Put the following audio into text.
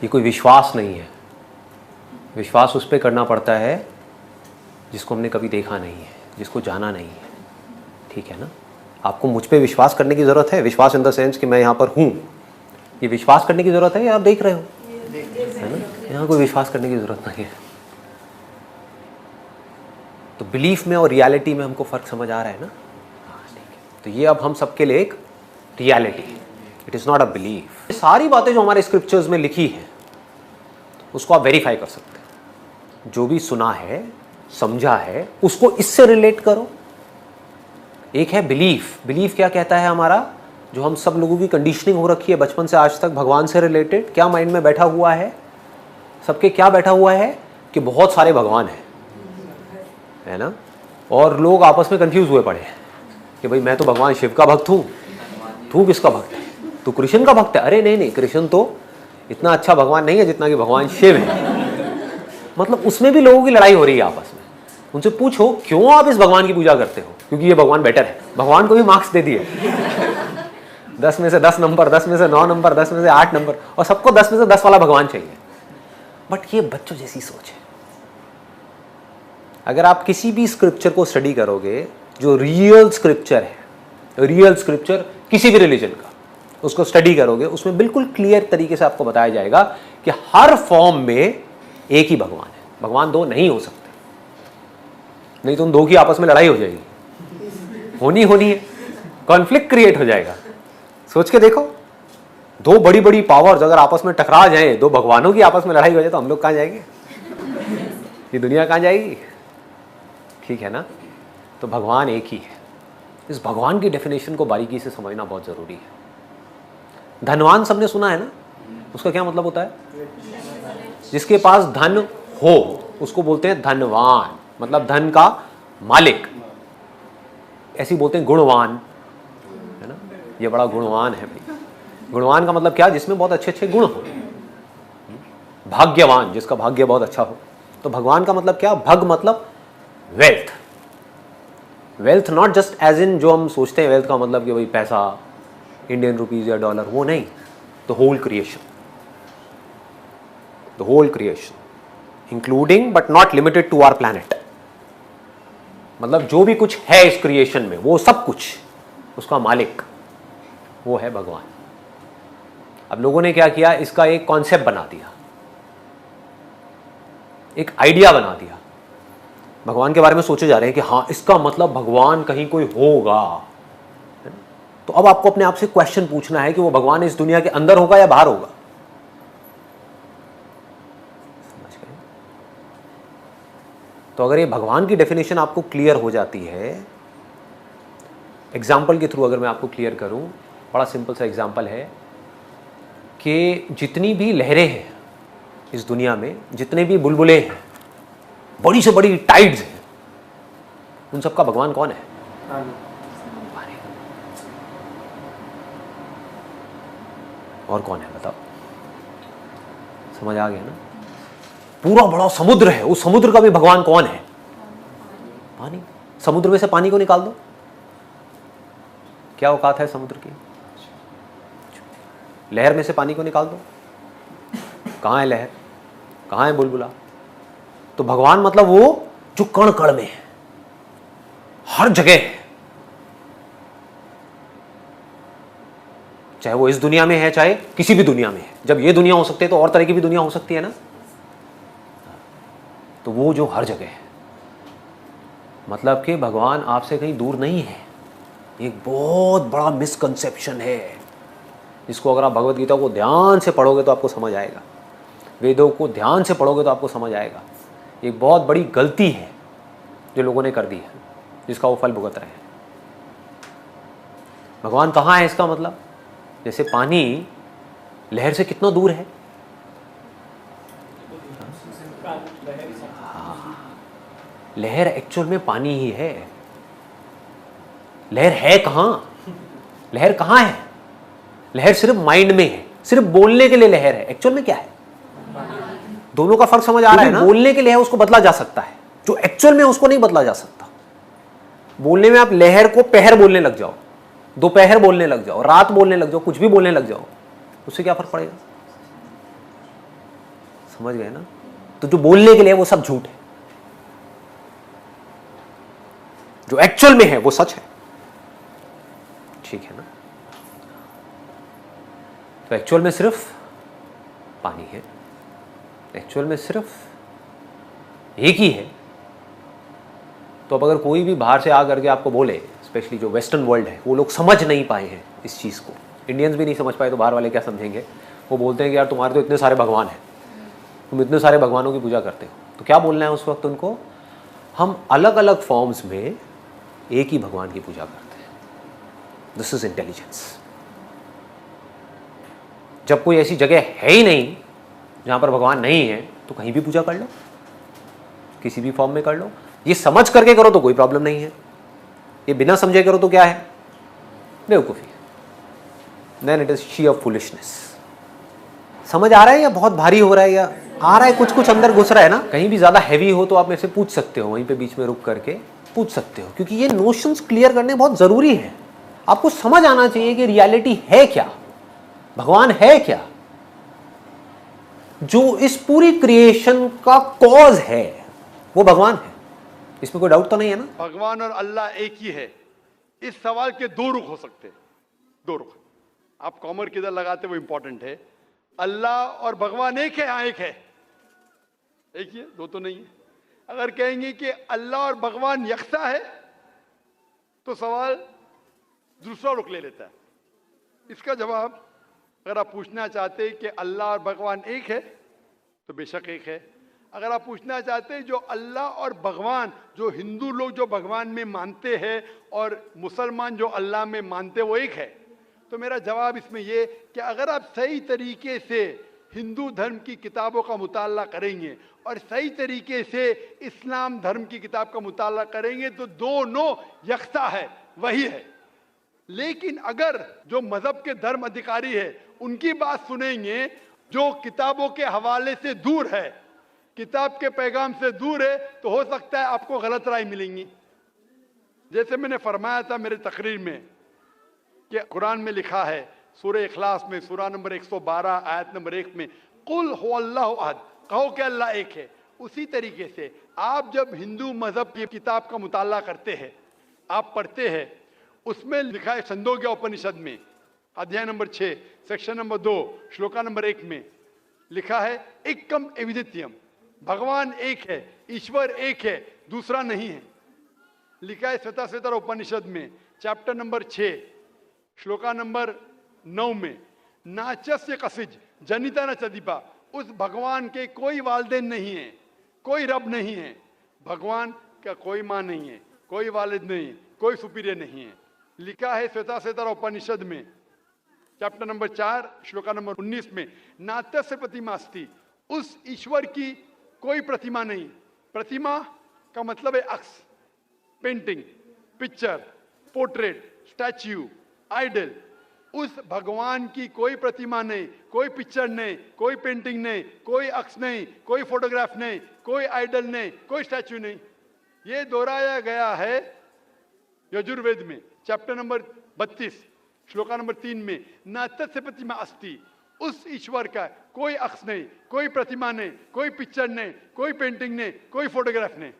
ये कोई विश्वास नहीं है। विश्वास उस पर करना पड़ता है जिसको हमने कभी देखा नहीं है, जिसको जाना नहीं है। ठीक है ना? आपको मुझ पे विश्वास करने की ज़रूरत है, विश्वास इन द सेंस कि मैं यहाँ पर हूँ, ये विश्वास करने की ज़रूरत है या आप देख रहे हो, है ना? यहाँ कोई विश्वास करने की ज़रूरत नहीं है। तो बिलीफ में और रियलिटी में हमको फ़र्क समझ आ रहा है ना? हाँ, ठीक है। तो ये अब हम सबके लिए एक रियलिटी है, it is not a belief. सारी बातें जो हमारे स्क्रिप्चर्स में लिखी है उसको आप वेरीफाई कर सकते हैं। जो भी सुना है, समझा है, उसको इससे रिलेट करो। एक है बिलीफ। बिलीफ क्या कहता है हमारा, जो हम सब लोगों की कंडीशनिंग हो रखी है बचपन से आज तक भगवान से रिलेटेड, क्या माइंड में बैठा हुआ है सबके, क्या बैठा हुआ है कि बहुत सारे भगवान हैं, है ना? और लोग आपस में कंफ्यूज हुए पड़े हैं कि भाई मैं तो भगवान शिव का भक्त हूँ, तू किसका भक्त है, तू कृष्ण का भक्त है। अरे नहीं नहीं, कृष्ण तो इतना अच्छा भगवान नहीं है जितना कि भगवान शिव है। मतलब उसमें भी लोगों की लड़ाई हो रही है आपस में। उनसे पूछो क्यों आप इस भगवान की पूजा करते हो, क्योंकि ये भगवान बेटर है। भगवान को भी मार्क्स दे दिए 10 में से 10 नंबर, 10 में से 9 नंबर, 10 में से 8 नंबर, और सबको 10 में से 10 वाला भगवान चाहिए। बट ये बच्चों जैसी सोच है। अगर आप किसी भी स्क्रिप्चर को स्टडी करोगे, जो रियल स्क्रिप्चर है, रियल स्क्रिप्चर किसी भी रिलीजन का, उसको स्टडी करोगे, उसमें बिल्कुल क्लियर तरीके से आपको बताया जाएगा कि हर फॉर्म में एक ही भगवान है। भगवान दो नहीं हो सकते, नहीं तो उन दो की आपस में लड़ाई हो जाएगी, होनी है, कॉन्फ्लिक्ट क्रिएट हो जाएगा। सोच के देखो, दो बड़ी बड़ी पावर्स अगर आपस में टकरा जाएं, दो भगवानों की आपस में लड़ाई हो जाए, तो हम लोग कहाँ जाएंगे? ये दुनिया कहाँ जाएगी? ठीक है ना? तो भगवान एक ही है। इस भगवान की डेफिनेशन को बारीकी से समझना बहुत जरूरी है। धनवान सबने सुना है ना, उसका क्या मतलब होता है? जिसके पास धन हो उसको बोलते हैं धनवान, मतलब धन का मालिक। ऐसे बोलते हैं गुणवान, है ना? ये बड़ा गुणवान है भाई। गुणवान का मतलब क्या? जिसमें बहुत अच्छे अच्छे गुण हो। भाग्यवान, जिसका भाग्य बहुत अच्छा हो। तो भगवान का मतलब क्या? भग मतलब wealth. Wealth not just as in जो हम सोचते हैं वेल्थ का मतलब कि भाई पैसा, इंडियन रुपीज या डॉलर, वो नहीं। The whole creation, the whole creation including but not limited to our planet. मतलब जो भी कुछ है इस क्रिएशन में, वो सब कुछ, उसका मालिक वो है भगवान। अब लोगों ने क्या किया, इसका एक कॉन्सेप्ट बना दिया, एक आइडिया बना दिया। भगवान के बारे में सोचे जा रहे हैं कि हाँ इसका मतलब भगवान कहीं कोई होगा। तो अब आपको अपने आप से क्वेश्चन पूछना है कि वो भगवान इस दुनिया के अंदर होगा या बाहर होगा? समझ गए? तो अगर ये भगवान की डेफिनेशन आपको क्लियर हो जाती है, एग्जाम्पल के थ्रू अगर मैं आपको क्लियर करूं, बड़ा सिंपल सा एग्जाम्पल है कि जितनी भी लहरें हैं इस दुनिया में, जितने भी बुलबुले हैं, बड़ी से बड़ी टाइड्स हैं, उन सबका भगवान कौन है? पानी। और कौन है बताओ? समझ आ गया ना? पूरा बड़ा समुद्र है, उस समुद्र का भी भगवान कौन है? पानी। समुद्र में से पानी को निकाल दो, क्या औकात है समुद्र की? लहर में से पानी को निकाल दो, कहां है लहर, कहां है बुलबुला? तो भगवान मतलब वो जो कण कण में है, हर जगह है। चाहे वो इस दुनिया में है, चाहे किसी भी दुनिया में है। जब ये दुनिया हो सकती है तो और तरह की भी दुनिया हो सकती है ना? तो वो जो हर जगह है, मतलब कि भगवान आपसे कहीं दूर नहीं है। एक बहुत बड़ा मिसकंसेप्शन है, जिसको अगर आप भगवत गीता को ध्यान से पढ़ोगे तो आपको समझ आएगा, वेदों को ध्यान से पढ़ोगे तो आपको समझ आएगा। एक बहुत बड़ी गलती है जो लोगों ने कर दी है, जिसका वो फल भुगत रहे हैं। भगवान कहाँ है इसका मतलब? जैसे पानी लहर से कितना दूर है? लहर एक्चुअल में पानी ही है। लहर है कहां? लहर कहां है? लहर सिर्फ माइंड में है, सिर्फ बोलने के लिए लहर है। एक्चुअल में क्या है? दोनों का फर्क समझ आ रहा है ना? बोलने के लिए है, उसको बदला जा सकता है, जो एक्चुअल में उसको नहीं बदला जा सकता। बोलने में आप लहर को पहर बोलने लग जाओ, दोपहर बोलने लग जाओ, रात बोलने लग जाओ, कुछ भी बोलने लग जाओ, उससे क्या फर्क पड़ेगा? समझ गए ना? तो जो बोलने के लिए वो सब झूठ है, जो एक्चुअल में है वो सच है। ठीक है ना? तो एक्चुअल में सिर्फ पानी है, एक्चुअल में सिर्फ एक ही है। तो अब अगर कोई भी बाहर से आ करके आपको बोले, स्पेशली जो वेस्टर्न वर्ल्ड है, वो लोग समझ नहीं पाए हैं इस चीज़ को, इंडियंस भी नहीं समझ पाए तो बाहर वाले क्या समझेंगे? वो बोलते हैं कि यार तुम्हारे तो इतने सारे भगवान हैं, तुम इतने सारे भगवानों की पूजा करते हो। तो क्या बोलना है उस वक्त उनको? हम अलग अलग फॉर्म्स में एक ही भगवान की पूजा करते हैं। This is intelligence. जब कोई ऐसी जगह है ही नहीं जहां पर भगवान नहीं है, तो कहीं भी पूजा कर लो, किसी भी फॉर्म में कर लो। ये समझ करके करो तो कोई प्रॉब्लम नहीं है, ये बिना समझे करो तो क्या है? बेवकूफ़ी। Then it is sheer foolishness. समझ आ रहा है या बहुत भारी हो रहा है, या आ रहा है कुछ कुछ अंदर घुस रहा है ना? कहीं भी ज़्यादा हैवी हो तो आप मेरे से पूछ सकते हो, वहीं पे बीच में रुक करके पूछ सकते हो, क्योंकि ये नोशंस क्लियर करने बहुत ज़रूरी है। आपको समझ आना चाहिए कि रियलिटी है क्या, भगवान है क्या, जो इस पूरी क्रिएशन का कॉज है वो भगवान है। इसमें कोई डाउट तो नहीं है ना? भगवान और अल्लाह एक ही है। इस सवाल के दो रुख हो सकते हैं, दो रुख। आप कॉमर किधर लगाते वो इंपॉर्टेंट है। अल्लाह और भगवान एक है? हाँ एक है, एक ही है, दो तो नहीं है। अगर कहेंगे कि अल्लाह और भगवान यकसा है तो सवाल दूसरा रुख ले लेता है। इसका जवाब अगर आप पूछना चाहते हैं कि अल्लाह और भगवान एक है तो बेशक एक है। अगर आप पूछना चाहते हैं जो अल्लाह और भगवान, जो हिंदू लोग जो भगवान में मानते हैं और मुसलमान जो अल्लाह में मानते हैं वो एक है, तो मेरा जवाब इसमें ये कि अगर आप सही तरीके से हिंदू धर्म की किताबों का मुताला करेंगे और सही तरीके से इस्लाम धर्म की किताब का मुताला करेंगे तो दोनों यकसा है, वही है। लेकिन अगर जो मजहब के धर्म अधिकारी है उनकी बात सुनेंगे, जो किताबों के हवाले से दूर है, किताब के पैगाम से दूर है, तो हो सकता है आपको गलत राय मिलेंगी। जैसे मैंने फरमाया था मेरे तकरीर में कि कुरान में लिखा है सूरह इखलास में सूरह नंबर 112 आयत नंबर 1 में, कुल हुवल्लाहु अहद, कहो कि अल्लाह एक है। उसी तरीके से आप जब हिंदू मजहब की किताब का मुताला करते हैं, आप पढ़ते हैं, उसमें लिखा है छंदोग्य उपनिषद में अध्याय number 6 section number 2 shloka number 1 में लिखा है एकम एविदित्यम, भगवान एक है, ईश्वर एक है, दूसरा नहीं है। लिखा है श्वेताश्वेतर उपनिषद में चैप्टर नंबर 6 श्लोका नंबर 9 में, नाचस्य कसिज जनिता न चदीपा, उस भगवान के कोई वालिदैन नहीं है, कोई रब नहीं है। भगवान का कोई माँ नहीं है, कोई वालिद नहीं है, कोई सुपीरियर नहीं है। लिखा है श्वेताश्वेतर उपनिषद में चैप्टर नंबर 4 श्लोका नंबर 19 में, नात्यस्य प्रतिमा अस्ति, उस ईश्वर की कोई प्रतिमा नहीं। प्रतिमा का मतलब है अक्स, painting, picture, portrait, statue, idol. उस भगवान की कोई प्रतिमा नहीं, कोई पिक्चर नहीं, कोई पेंटिंग नहीं, कोई अक्स नहीं, कोई फोटोग्राफ नहीं, कोई आइडल नहीं, कोई स्टैच्यू नहीं। ये दोहराया गया है यजुर्वेद में चैप्टर नंबर 32 श्लोका नंबर 3 में, न तस्य प्रतिमा अस्ति, उस ईश्वर का कोई अक्स नहीं, कोई प्रतिमा नहीं, कोई पिक्चर नहीं, कोई पेंटिंग नहीं, कोई फोटोग्राफ नहीं।